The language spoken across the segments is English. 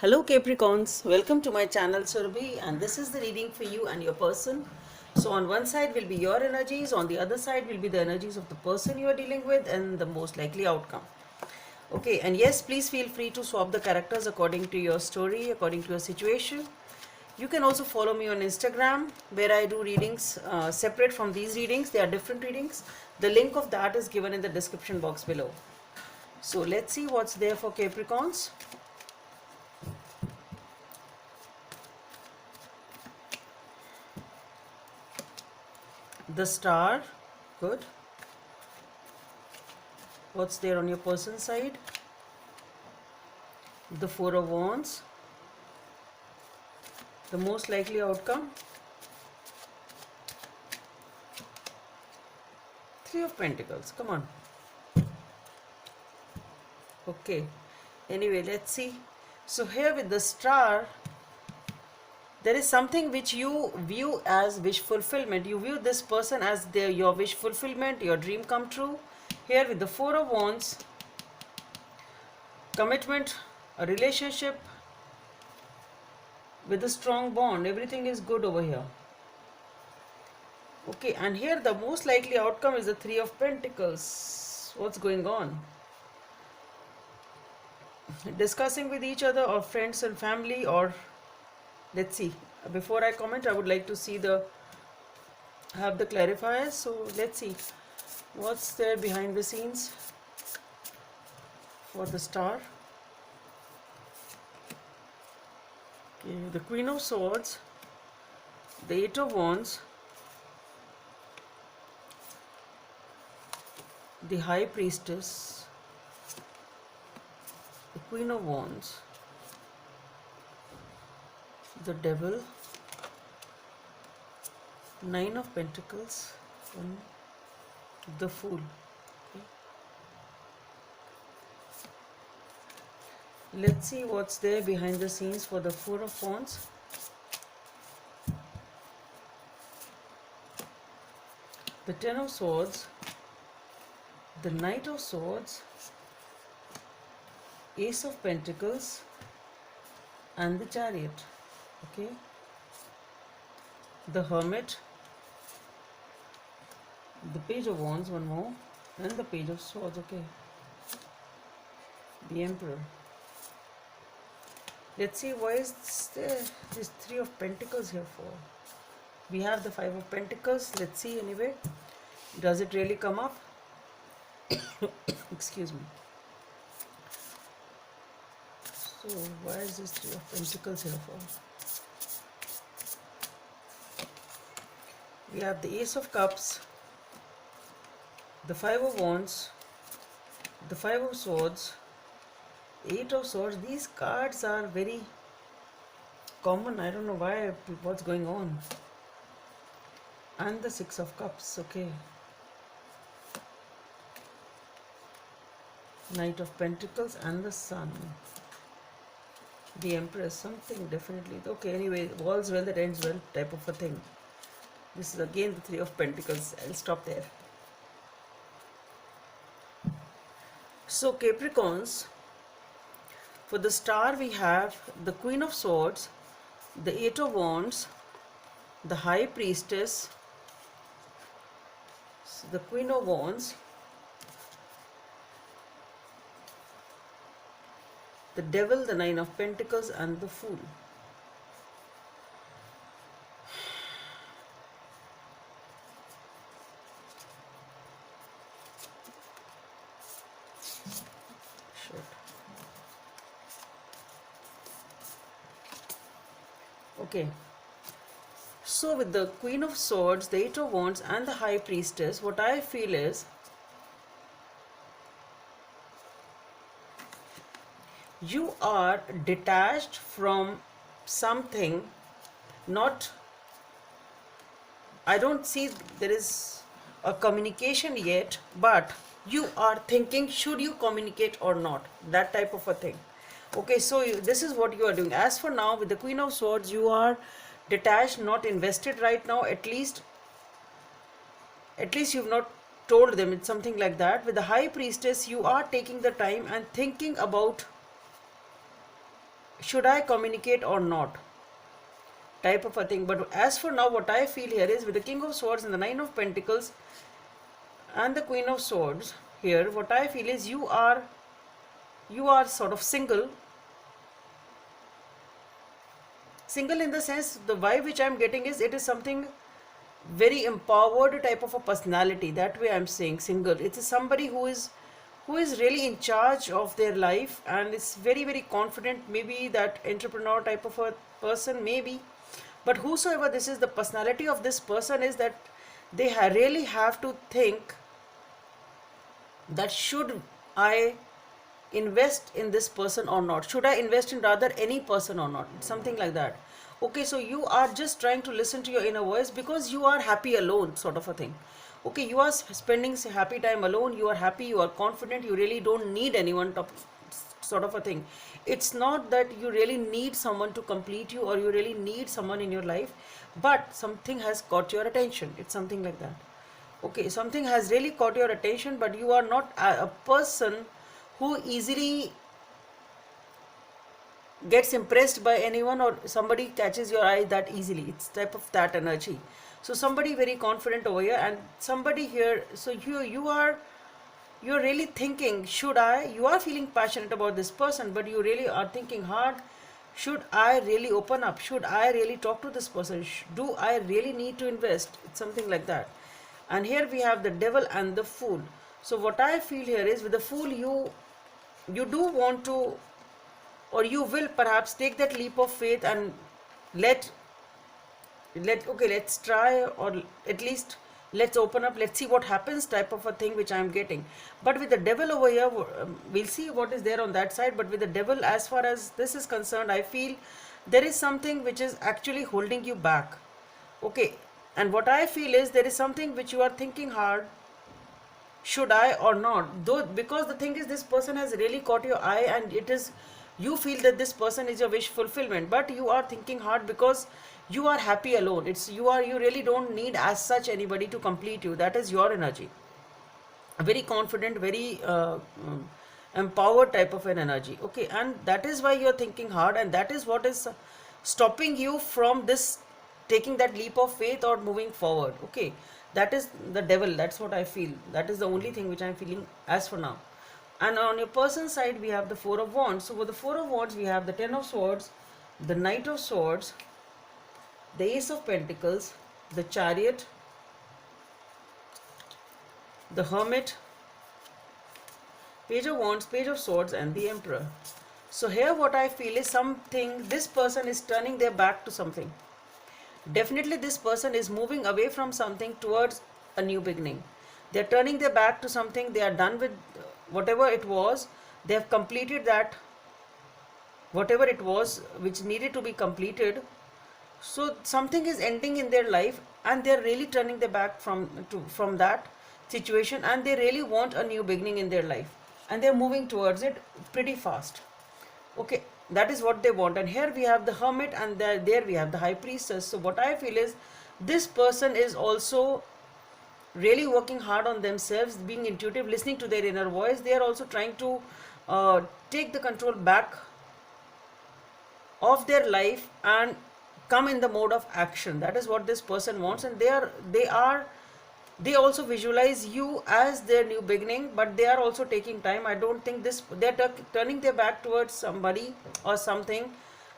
Hello Capricorns, welcome to my channel Surabhi, and this is the reading for you and your person. So on one side will be your energies, on the other side will be the energies of the person you are dealing with and the most likely outcome. Okay, and yes, please feel free to swap the characters according to your story, according to your situation. You can also follow me on Instagram where I do readings separate from these readings. They are different readings. The link of that is given in the description box below. So let's see what's there for Capricorns. The Star, good. What's there on your person's side? The Four of Wands. The most likely outcome? Three of Pentacles, come on. Okay, anyway, let's see. So here with the Star, there is something which you view as wish fulfillment. You view this person as your wish fulfillment, your dream come true. Here with the Four of Wands, commitment, a relationship with a strong bond. Everything is good over here. Okay, and here the most likely outcome is the Three of Pentacles. What's going on? Discussing with each other or friends and family, or let's see. Before I comment, I would like to see have the clarifiers. So let's see what's there behind the scenes for the Star. Okay, the Queen of Swords, the Eight of Wands, the High Priestess, the Queen of Wands, the Devil, Nine of Pentacles, and the Fool. Okay. Let's see what's there behind the scenes for the Four of Wands. The Ten of Swords, the Knight of Swords, Ace of Pentacles, and the Chariot. Okay, the Hermit, the Page of Wands, one more, and the Page of Swords. Okay, the Emperor. Let's see, why is there this Three of Pentacles here for? We have the Five of Pentacles. Let's see anyway. Does it really come up? Excuse me. So why is this Three of Pentacles here for? We have the Ace of Cups, the Five of Wands, the Five of Swords, Eight of Swords. These cards are very common. I don't know why, what's going on. And the Six of Cups. Okay. Knight of Pentacles and the Sun. The Empress. Something definitely. Okay, anyway, all's well that ends well type of a thing. This is again the Three of Pentacles. I'll stop there. So Capricorns, for the Star we have the Queen of Swords, the Eight of Wands, the High Priestess, the Queen of Wands, the Devil, the Nine of Pentacles, and the Fool. Okay, so with the Queen of Swords, the Eight of Wands, and the High Priestess, what I feel is you are detached from something. Not, I don't see there is a communication yet, but you are thinking, should you communicate or not? That type of a thing. Okay, so this is what you are doing. As for now, with the Queen of Swords, you are detached, not invested right now. At least you've not told them. It's something like that. With the High Priestess, you are taking the time and thinking about should I communicate or not, type of a thing. But as for now, what I feel here is with the King of Swords and the Nine of Pentacles and the Queen of Swords here, what I feel is you are sort of single in the sense, the vibe which I'm getting is it is something very empowered type of a personality. That way I'm saying single. It is somebody who is really in charge of their life and is very very confident, maybe that entrepreneur type of a person, maybe. But whosoever this is, the personality of this person is that they really have to think that should I invest in this person or not, should I invest in rather any person or not, something like that. Okay, so you are just trying to listen to your inner voice because you are happy alone, sort of a thing. Okay, you are spending happy time alone, you are happy, you are confident, you really don't need anyone to, sort of a thing. It's not that you really need someone to complete you or you really need someone in your life, but something has caught your attention. It's something like that. Okay, something has really caught your attention, but you are not a person who easily gets impressed by anyone or somebody catches your eye that easily. It's type of that energy. So somebody very confident over here and somebody here. So you're really thinking, should I, you are feeling passionate about this person, but you really are thinking hard, should I really open up, should I really talk to this person, do I really need to invest? It's something like that. And here we have the Devil and the Fool. So what I feel here is with the Fool, you do want to, or you will perhaps take that leap of faith and let okay, let's try, or at least let's open up, let's see what happens, type of a thing which I'm getting. But with the Devil over here, we'll see what is there on that side. But with the Devil, as far as this is concerned, I feel there is something which is actually holding you back. Okay, and what I feel is there is something which you are thinking hard, should I or not, though, because the thing is this person has really caught your eye and it is, you feel that this person is your wish fulfillment, but you are thinking hard because you are happy alone. It's you really don't need as such anybody to complete you. That is your energy, a very confident, very empowered type of an energy. Okay, and that is why you're thinking hard, and that is what is stopping you from this taking that leap of faith or moving forward. Okay, that is the Devil. That's what I feel. That is the only thing which I'm feeling as for now. And on your person side, we have the Four of Wands. So with the Four of Wands, we have the Ten of Swords, the Knight of Swords, the Ace of Pentacles, the Chariot, the Hermit, Page of Wands, Page of Swords, and the Emperor. So here what I feel is something, this person is turning their back to something. Definitely this person is moving away from something towards a new beginning. They are turning their back to something. They are done with whatever it was. They have completed that, whatever it was which needed to be completed. So something is ending in their life and they are really turning their back from that situation, and they really want a new beginning in their life and they are moving towards it pretty fast. Okay, that is what they want. And here we have the Hermit, and there we have the High Priestess. So what I feel is this person is also really working hard on themselves, being intuitive, listening to their inner voice. They are also trying to take the control back of their life and come in the mode of action. That is what this person wants, and they also visualize you as their new beginning, but they are also taking time. I don't think they're turning their back towards somebody or something,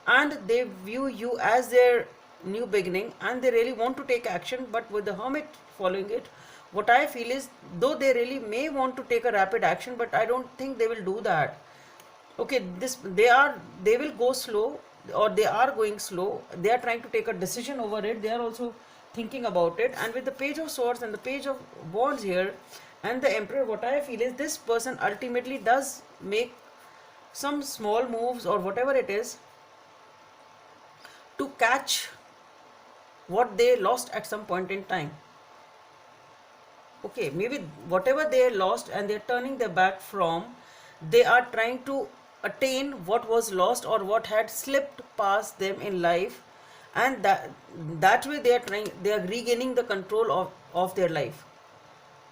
and they view you as their new beginning, and they really want to take action. But with the Hermit following it, what I feel is, though they really may want to take a rapid action, but I don't think they will do that. Okay, they will go slow, or they are going slow. They are trying to take a decision over it. They are also thinking about it. And with the Page of Swords and the Page of Wands here and the Emperor, what I feel is this person ultimately does make some small moves or whatever it is to catch what they lost at some point in time. Okay, maybe whatever they lost and they're turning their back from, they are trying to attain what was lost or what had slipped past them in life, and that way they are regaining the control of their life.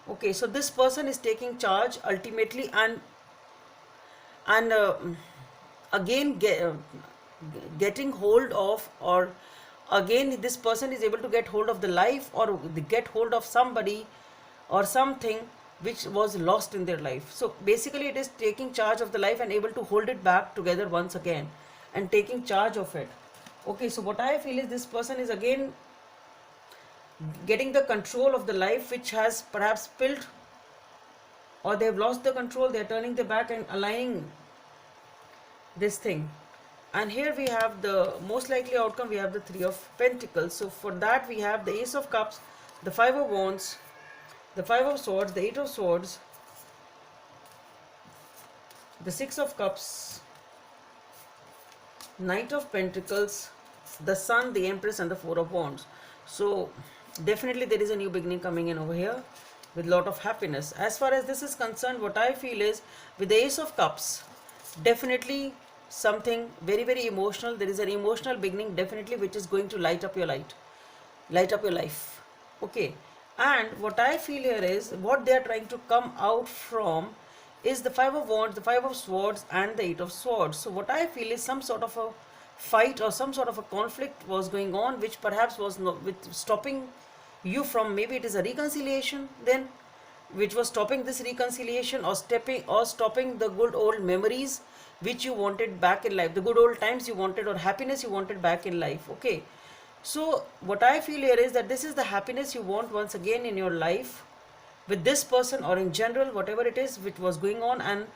Okay, so this person is taking charge ultimately, and again getting hold of, or again this person is able to get hold of the life, or get hold of somebody or something which was lost in their life. So basically it is taking charge of the life and able to hold it back together once again and taking charge of it. Okay, so what I feel is this person is again getting the control of the life which has perhaps spilled, or they have lost the control. They are turning their back and aligning this thing. And here we have the most likely outcome. We have the Three of Pentacles. So for that we have the Ace of Cups, the Five of Wands, the Five of Swords, the Eight of Swords, the Six of Cups, Knight of Pentacles, the Sun, the Empress, and the Four of Wands. So definitely there is a new beginning coming in over here with lot of happiness. As far as this is concerned, what I feel is with the Ace of Cups, definitely something very, very emotional. There is an emotional beginning definitely which is going to light up your life. Okay. And what I feel here is what they are trying to come out from is the Five of Wands, the Five of Swords, and the Eight of Swords. So what I feel is some sort of a fight or some sort of a conflict was going on, which perhaps was not with stopping you from, maybe it is a reconciliation then, which was stopping this reconciliation, or stopping the good old memories which you wanted back in life, the good old times you wanted, or happiness you wanted back in life. Okay, so what I feel here is that this is the happiness you want once again in your life with this person, or in general whatever it is which was going on, and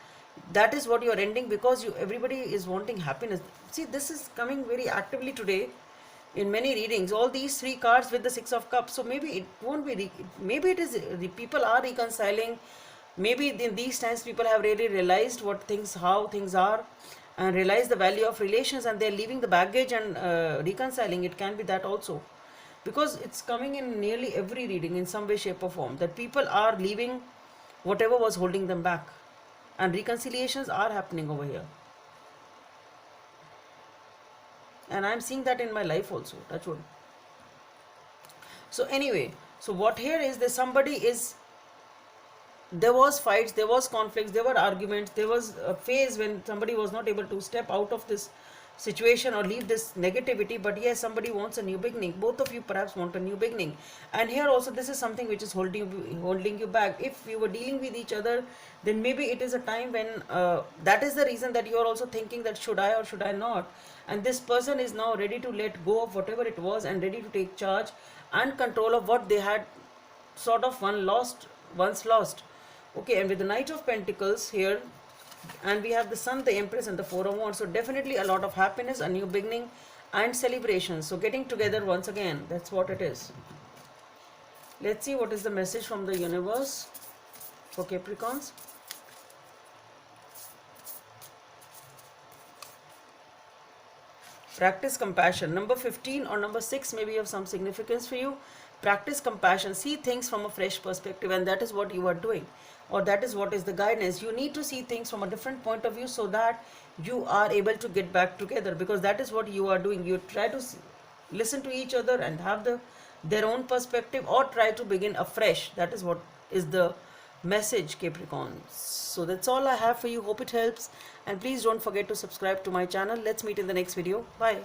that is what you are ending, because everybody is wanting happiness. See, this is coming very actively today in many readings, all these three cards with the Six of Cups. So maybe it won't be maybe it is the people are reconciling. Maybe in these times people have really realized how things are, and realize the value of relations, and they're leaving the baggage and reconciling. It can be that also, because it's coming in nearly every reading in some way, shape or form, that people are leaving whatever was holding them back, and reconciliations are happening over here. And I'm seeing that in my life also, touch wood. So anyway, so what here is that there was fights, there was conflicts, there were arguments, there was a phase when somebody was not able to step out of this situation or leave this negativity, but yes, somebody wants a new beginning. Both of you perhaps want a new beginning, and here also this is something which is holding you back. If you were dealing with each other, then maybe it is a time when that is the reason that you are also thinking that should I or should I not, and this person is now ready to let go of whatever it was and ready to take charge and control of what they had sort of once lost. Okay, and with the Knight of Pentacles here, and we have the Sun, the Empress, and the Four of Wands. So definitely a lot of happiness, a new beginning, and celebration. So getting together once again, that's what it is. Let's see what is the message from the universe for Capricorns. Practice compassion. Number 15 or number 6 may be of some significance for you. Practice compassion. See things from a fresh perspective, and that is what you are doing, or that is what is the guidance. You need to see things from a different point of view so that you are able to get back together, because that is what you are doing. You try to listen to each other and have their own perspective, or try to begin afresh. That is what is the message, Capricorn. So that's all I have for you. Hope it helps, and please don't forget to subscribe to my channel. Let's meet in the next video. Bye.